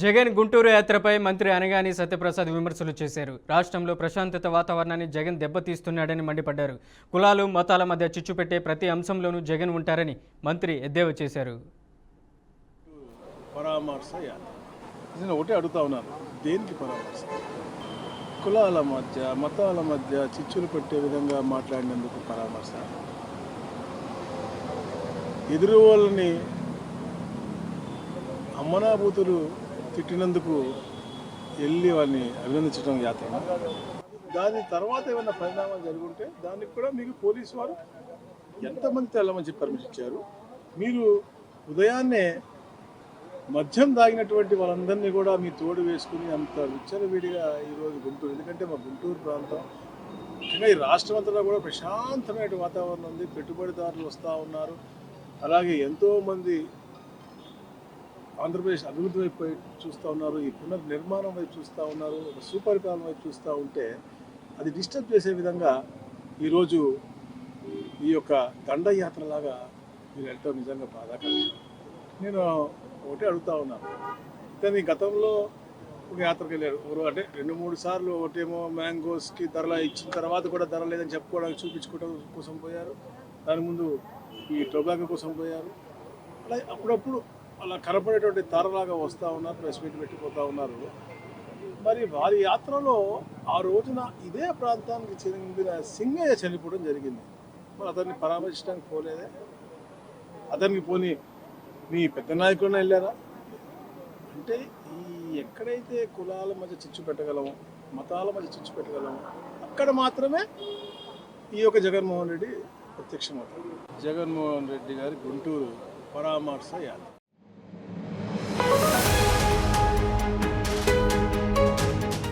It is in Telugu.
జగన్ గుంటూరు యాత్రపై మంత్రి అనగాని సత్యప్రసాద్ విమర్శలు చేశారు. రాష్ట్రంలో ప్రశాంతత వాతావరణాన్ని జగన్ దెబ్బతీస్తున్నాడని మండిపడ్డారు. కులాలు మతాల మధ్య చిచ్చు పెట్టే ప్రతి అంశంలోనూ జగన్ ఉంటారని మంత్రి ఎద్దేవా చేశారు. పరామర్శ యాత్ర నేను ఒకటే అడుగుతా ఉన్నాను, దేనికి పరామర్శ? కులాల మధ్య మతాల మధ్య చిచ్చులు పెట్టే విధంగా మాట్లాడినందుకు పరామర్శ? ఎదురు వాళ్ళని అమ్మనాభూతులు తిట్టినందుకు వెళ్ళి వాళ్ళని అభినందించడం యాత్ర. దాని తర్వాత ఏమైనా పరిణామాలు జరుగుంటే దానికి కూడా మీకు పోలీసు వారు ఎంతమంది వెళ్ళమని చెప్పి పర్మిషన్ ఇచ్చారు? మీరు ఉదయాన్నే మద్యం తాగినటువంటి వాళ్ళందరినీ కూడా మీ తోడు వేసుకుని అంత విచ్చలవిడిగా ఈరోజు గుంటూరు, ఎందుకంటే మా గుంటూరు ప్రాంతం ముఖ్యంగా ఈ రాష్ట్రం అంతటా కూడా ప్రశాంతమైన వాతావరణం ఉంది. పెట్టుబడిదారులు వస్తూ ఉన్నారు. అలాగే ఎంతోమంది ఆంధ్రప్రదేశ్ అభివృద్ధి వైపు చూస్తూ ఉన్నారు, ఈ పునర్నిర్మాణం వైపు చూస్తూ ఉన్నారు, ఒక సుపరిపాలన వైపు చూస్తూ ఉంటే అది డిస్టర్బ్ చేసే విధంగా ఈరోజు ఈ యొక్క దండయాత్రలాగా మీరు వెళ్ళటం నిజంగా బాధాకరం. నేను ఒకటే అడుగుతా ఉన్నాను, కానీ గతంలో ఒక యాత్రకు వెళ్ళారు అంటే 2-3 సార్లు. ఒకటేమో మ్యాంగోస్కి ధరలు ఇచ్చిన తర్వాత కూడా ధర లేదని చెప్పుకోవడానికి చూపించుకోవడం కోసం పోయారు, దాని ముందు ఈ టొబాకో కోసం పోయారు. అలా అప్పుడప్పుడు అలా కనపడేటువంటి తారలాగా వస్తూ ఉన్నారు, ప్రెస్ మీట్ పెట్టిపోతూ ఉన్నారు. మరి వారి యాత్రలో ఆ రోజున ఇదే ప్రాంతానికి చెందిన సింగయ్య చనిపోవడం జరిగింది. మరి అతన్ని పరామర్శించడానికి పోలేదే? అతనికి పోనీ మీ పెద్ద నాయకులను వెళ్ళారా? అంటే ఈ ఎక్కడైతే కులాల మధ్య చిచ్చు పెట్టగలమో, మతాల మధ్య చిచ్చు పెట్టగలమో అక్కడ మాత్రమే ఈ యొక్క జగన్మోహన్ రెడ్డి ప్రత్యక్షమవుతారు. జగన్మోహన్ రెడ్డి గారి గుంటూరు పరామర్శ యాత్ర.